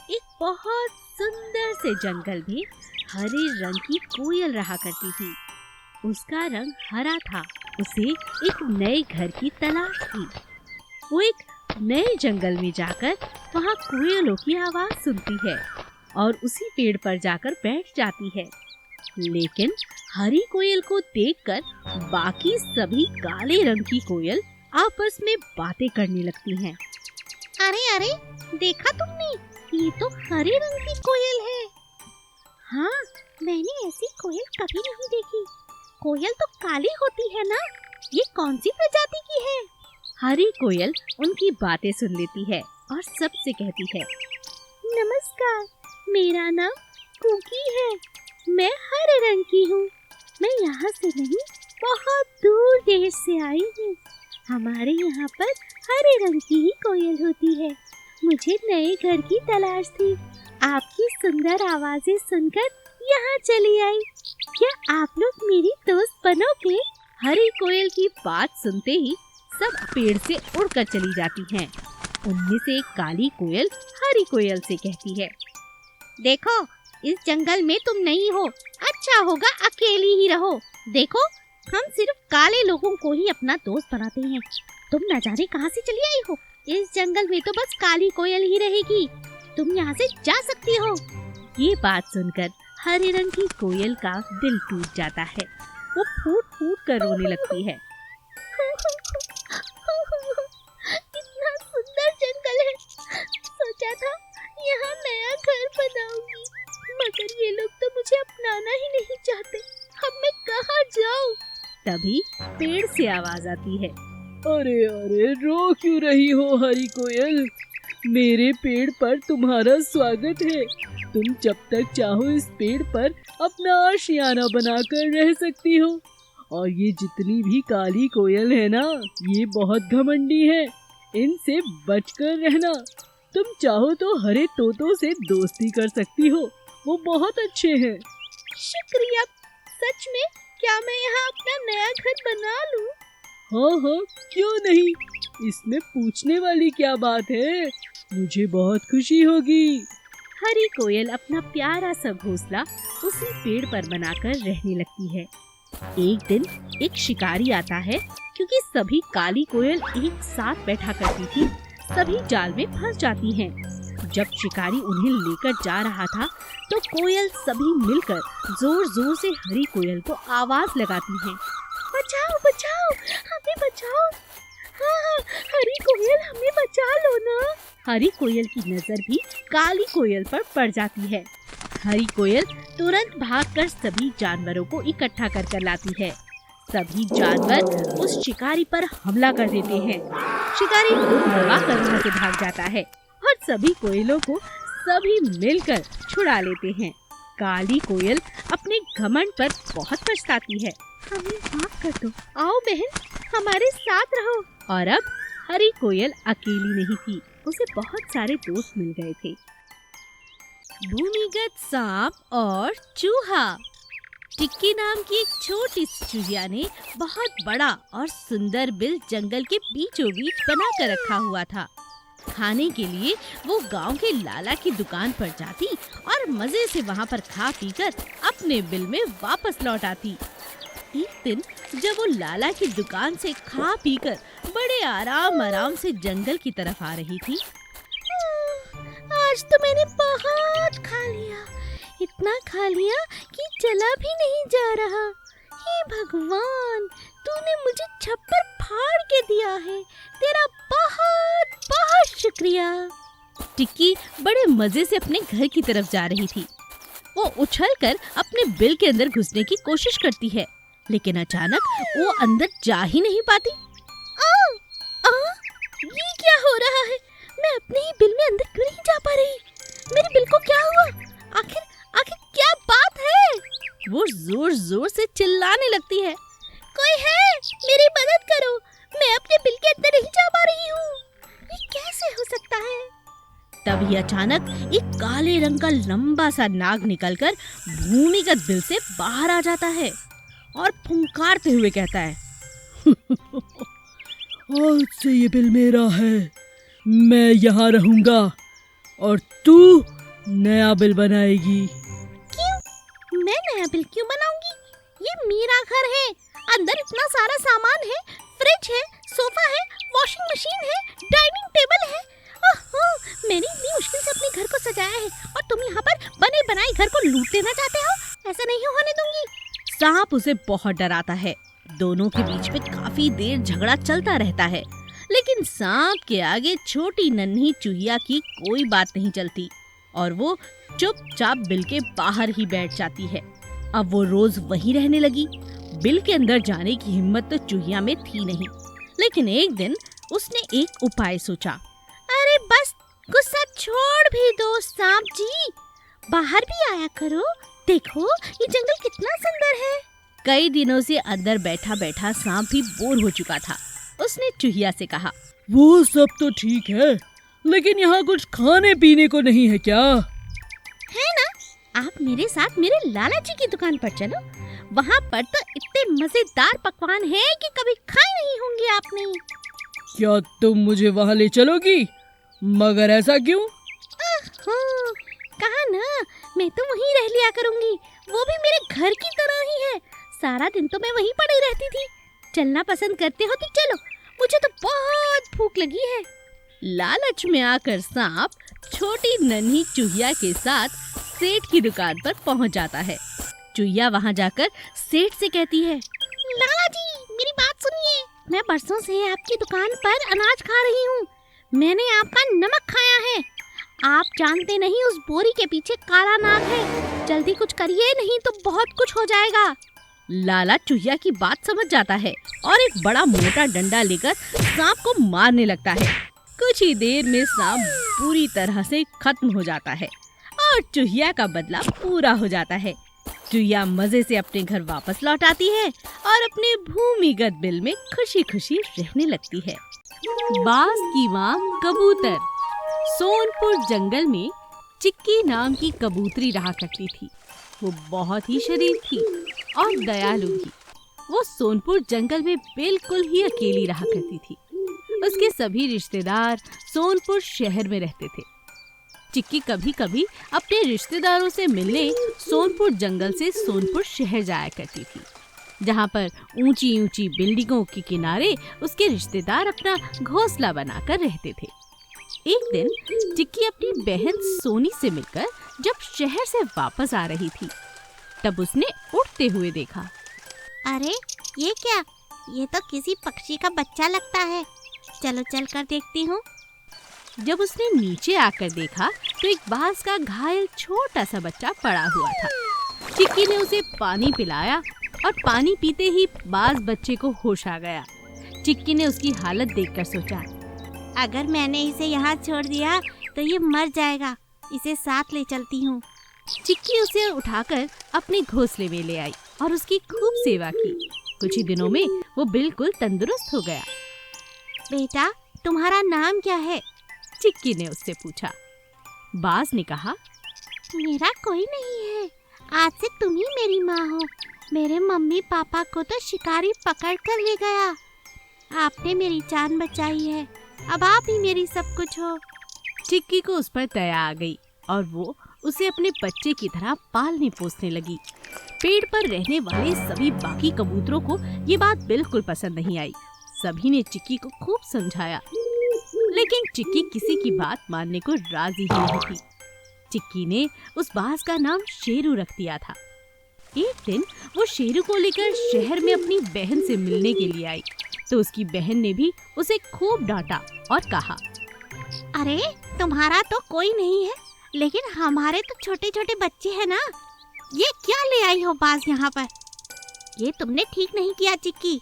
एक बहुत सुंदर से जंगल में हरे रंग की कोयल रहा करती थी। उसका रंग हरा था। उसे एक नए घर की तलाश थी। वो एक नए जंगल में जाकर वहाँ कोयलों की आवाज सुनती है और उसी पेड़ पर जाकर बैठ जाती है। लेकिन हरी कोयल को देखकर बाकी सभी काले रंग की कोयल आपस में बातें करने लगती हैं। अरे अरे, देखा तुमने? ये तो हरे रंग की कोयल है। हाँ, मैंने ऐसी कोयल कभी नहीं देखी। कोयल तो काली होती है ना? ये कौन सी प्रजाति की है? हरी कोयल उनकी बातें सुन लेती है और सबसे कहती है, नमस्कार, मेरा नाम कुकी है। मैं हरे रंग की हूँ। मैं यहाँ से नहीं, बहुत दूर देश से आई हूँ। हमारे यहाँ पर हरे रंग की ही कोयल होती है। मुझे नए घर की तलाश थी। आपकी सुंदर आवाजें सुनकर यहाँ चली आई। क्या आप लोग मेरी दोस्त बनोगे? हरी कोयल की बात सुनते ही सब पेड़ से उड़कर चली जाती हैं। उनमें से एक काली कोयल हरी कोयल से कहती है, देखो, इस जंगल में तुम नहीं हो। अच्छा होगा अकेली ही रहो। देखो, हम सिर्फ काले लोगों को ही अपना दोस्त बनाते हैं। तुम न जाने कहाँ से चली आई हो। इस जंगल में तो बस काली कोयल ही रहेगी। तुम यहाँ से जा सकती हो। ये बात सुनकर हरे रंग की कोयल का दिल टूट जाता है। वो फूट फूट कर रोने लगती है। इतना सुंदर जंगल है। सोचा था यहाँ नया घर बनाऊंगी, मगर ये लोग तो मुझे अपनाना ही नहीं चाहते। अब मैं कहाँ जाऊँ? तभी पेड़ से आवाज आती है, अरे अरे, रो क्यों रही हो हरी कोयल? मेरे पेड़ पर तुम्हारा स्वागत है। तुम जब तक चाहो इस पेड़ पर अपना आशियाना बनाकर रह सकती हो। और ये जितनी भी काली कोयल है ना, ये बहुत घमंडी है। इनसे बचकर रहना। तुम चाहो तो हरे तोतों से दोस्ती कर सकती हो, वो बहुत अच्छे हैं। शुक्रिया। सच में? क्या मैं यहाँ अपना नया घर बना लूँ? हाँ, क्यों नहीं? इसमें पूछने वाली क्या बात है? मुझे बहुत खुशी होगी। हरी कोयल अपना प्यारा सा घोंसला उसी पेड़ पर बनाकर रहने लगती है। एक दिन एक शिकारी आता है। क्योंकि सभी काली कोयल एक साथ बैठा करती थी, सभी जाल में फंस जाती हैं। जब शिकारी उन्हें लेकर जा रहा था तो कोयल सभी मिलकर जोर जोर से हरी कोयल को आवाज लगाती हैं। बचाओ बचाओ, हमें बचाओ। हाँ, हरी कोयल, हमें बचा लो ना। हरी कोयल की नजर भी काली कोयल पर पड़ जाती है। हरी कोयल तुरंत भागकर सभी जानवरों को इकट्ठा कर लाती है। सभी जानवर उस शिकारी पर हमला कर देते हैं। शिकारी दबा कर वहाँ से भाग जाता है और सभी कोयलों को सभी मिलकर छुड़ा लेते हैं। काली कोयल अपने घमंड पर बहुत पछताती है। हमें माफ कर दो। आओ बहन, हमारे साथ रहो। और अब हरी कोयल अकेली नहीं थी, उसे बहुत सारे दोस्त मिल गए थे। भूमिगत सांप और चूहा। टिक्की नाम की एक छोटी सी चिड़िया ने बहुत बड़ा और सुंदर बिल जंगल के बीचों बीच बना कर रखा हुआ था। खाने के लिए वो गांव के लाला की दुकान पर जाती और मजे से वहां पर खा पीकर अपने बिल में वापस लौट आती। एक दिन जब वो लाला की दुकान से खा पीकर बड़े आराम से जंगल की तरफ आ रही थी, आज तो मैंने बहुत खा लिया। इतना खा लिया कि चला भी नहीं जा रहा। हे भगवान, तूने मुझे छप्पर फाड़ के दिया है। तेरा बहुत बहुत शुक्रिया। टिक्की बड़े मजे से अपने घर की तरफ जा रही थी। वो उछलकर अपने बिल के अंदर घुसने की कोशिश करती है, लेकिन अचानक वो अंदर जा ही नहीं पाती। ये क्या हो रहा है? मैं अपने ही बिल में अंदर क्यों नहीं जा पा रही? मेरे बिल को क्या हुआ? आखिर क्या बात है? वो जोर जोर से चिल्लाने लगती है। कोई है? मेरी मदद करो। मैं अपने बिल के अंदर नहीं जा पा रही हूँ। ये कैसे हो सकता है? तभी अचानक एक काले रंग का लंबा सा नाग निकलकर भूमिगत बिल से बाहर आ जाता है और फुंकारते हुए कहता है, आज से ये बिल मेरा है। मैं यहाँ रहूंगा और तू नया बिल बनाएगी। क्यों? मैं नया बिल क्यों बनाऊंगी? ये मेरा घर है, अंदर इतना सारा सामान है, फ्रिज है, सोफा है, वॉशिंग मशीन है, डाइनिंग टेबल है। ओहो, मैंने इतनी मुश्किल से अपने घर को सजाया है और तुम यहाँ पर बने बनाए घर को लूट लेना चाहते हो? ऐसा नहीं होने दूंगी। सांप उसे बहुत डराता है। दोनों के बीच में काफी देर झगड़ा चलता रहता है, लेकिन सांप के आगे छोटी नन्ही चूहिया की कोई बात नहीं चलती और वो चुपचाप बिल के बाहर ही बैठ जाती है। अब वो रोज वहीं रहने लगी। बिल के अंदर जाने की हिम्मत तो चूहिया में थी नहीं, लेकिन एक दिन उसने एक उपाय सोचा। अरे बस गुस्सा छोड़ भी दो सांप जी, बाहर भी आया करो। देखो ये जंगल कितना सुंदर है। कई दिनों से अंदर बैठा बैठा सांप भी बोर हो चुका था। उसने चूहिया से कहा, वो सब तो ठीक है, लेकिन यहाँ कुछ खाने पीने को नहीं है क्या? है ना, आप मेरे साथ मेरे लाला जी की दुकान पर चलो। वहाँ पर तो इतने मजेदार पकवान हैं कि कभी खाए नहीं होंगे आपने। क्या तुम मुझे वहाँ ले चलोगी? मगर ऐसा क्यों? कहा ना, मैं तो वहीं रह लिया करूंगी, वो भी मेरे घर की तरह ही है। सारा दिन तो मैं वहीं पड़ी रहती थी। चलना पसंद करते हो तो चलो, मुझे तो बहुत भूख लगी है। लालच में आकर सांप छोटी नन्ही चूहिया के साथ सेठ की दुकान पर पहुंच जाता है। चूहिया वहां जाकर सेठ से कहती है, लाला जी मेरी बात सुनिए, मैं बरसों से आपकी दुकान पर अनाज खा रही हूँ। मैंने आपका नमक खाया है। आप जानते नहीं उस बोरी के पीछे काला नाग है। जल्दी कुछ करिए, नहीं तो बहुत कुछ हो जाएगा। लाला चूहिया की बात समझ जाता है और एक बड़ा मोटा डंडा लेकर सांप को मारने लगता है। कुछ ही देर में सांप पूरी तरह से खत्म हो जाता है और चूहिया का बदला पूरा हो जाता है। चूहिया मजे से अपने घर वापस लौट आती है और अपने भूमिगत बिल में खुशी खुशी रहने लगती है। बाज की माँ कबूतर। सोनपुर जंगल में चिक्की नाम की कबूतरी रहा करती थी। वो बहुत ही शरीफ थी और दयालु भी। वो सोनपुर जंगल में बिल्कुल ही अकेली रहा करती थी। उसके सभी रिश्तेदार सोनपुर शहर में रहते थे। चिक्की कभी कभी अपने रिश्तेदारों से मिलने सोनपुर जंगल से सोनपुर शहर जाया करती थी, जहाँ पर ऊंची ऊंची बिल्डिंगों के किनारे उसके रिश्तेदार अपना घोंसला बनाकर रहते थे। एक दिन चिक्की अपनी बहन सोनी से मिलकर जब शहर से वापस आ रही थी, तब उसने उड़ते हुए देखा। अरे ये क्या, ये तो किसी पक्षी का बच्चा लगता है। चलो चल कर देखती हूँ। जब उसने नीचे आकर देखा तो एक बाज का घायल छोटा सा बच्चा पड़ा हुआ था। चिक्की ने उसे पानी पिलाया और पानी पीते ही बाज बच्चे को होश आ गया। चिक्की ने उसकी हालत देखकर सोचा, अगर मैंने इसे यहाँ छोड़ दिया तो ये मर जाएगा। इसे साथ ले चलती हूँ। चिक्की उसे उठाकर अपने घोंसले में ले आई और उसकी खूब सेवा की। कुछ ही दिनों में वो बिल्कुल तंदुरुस्त हो गया। बेटा तुम्हारा नाम क्या है? चिक्की ने उससे पूछा। बाज ने कहा, मेरा कोई नहीं है, आज से तुम ही मेरी माँ हो। मेरे मम्मी पापा को तो शिकारी पकड़ कर ले गया। आपने मेरी जान बचाई है, अब आप ही मेरी सब कुछ हो। चिक्की को उस पर दया आ गई और वो उसे अपने बच्चे की तरह पालने पोसने लगी। पेड़ पर रहने वाले सभी बाकी कबूतरों को ये बात बिल्कुल पसंद नहीं आई। सभी ने चिक्की को खूब समझाया, लेकिन चिक्की किसी की बात मानने को राजी ही नहीं थी। चिक्की ने उस बाज का नाम शेरू रख दिया था। एक दिन वो शेरू को लेकर शहर में अपनी बहन से मिलने के लिए आई, तो उसकी बहन ने भी उसे खूब डांटा और कहा, अरे तुम्हारा तो कोई नहीं है, लेकिन हमारे तो छोटे छोटे बच्चे हैं ना। ये क्या ले आई हो बाज यहाँ पर? ये तुमने ठीक नहीं किया चिक्की।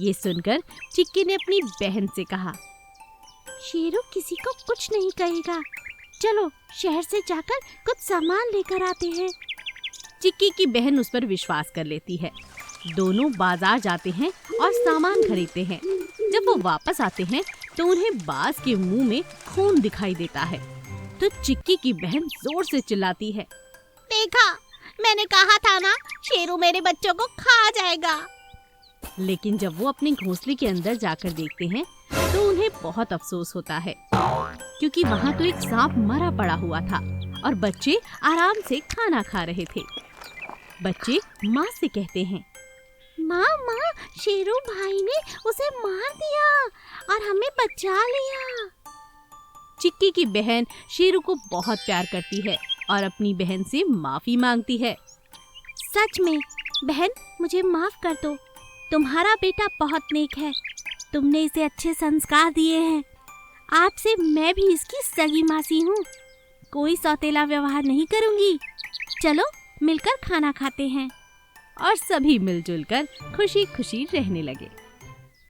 ये सुनकर चिक्की ने अपनी बहन से कहा, शेरू किसी को कुछ नहीं कहेगा। चलो शहर से जाकर कुछ सामान लेकर आते हैं। चिक्की की बहन उस पर विश्वास कर लेती है। दोनों बाजार जाते हैं और सामान खरीदते हैं। जब वो वापस आते हैं तो उन्हें बाज के मुंह में खून दिखाई देता है। तो चिक्की की बहन जोर से चिल्लाती है, देखा, मैंने कहा था ना, शेरू मेरे बच्चों को खा जाएगा। लेकिन जब वो अपने घोंसले के अंदर जाकर देखते हैं तो उन्हें बहुत अफसोस होता है, क्योंकि वहाँ तो एक सांप मरा पड़ा हुआ था और बच्चे आराम से खाना खा रहे थे। बच्चे माँ से कहते हैं, माँ माँ, शेरू भाई ने उसे मार दिया और हमें बचा लिया। चिक्की की बहन शेरू को बहुत प्यार करती है और अपनी बहन से माफी मांगती है। सच में बहन, मुझे माफ कर दो। तुम्हारा बेटा बहुत नेक है। तुमने इसे अच्छे संस्कार दिए हैं। आपसे मैं भी इसकी सगी मासी हूँ। कोई सौतेला व्यवहार नहीं करूँगी। चलो मिलकर खाना खाते हैं। और सभी मिलजुल कर खुशी खुशी रहने लगे।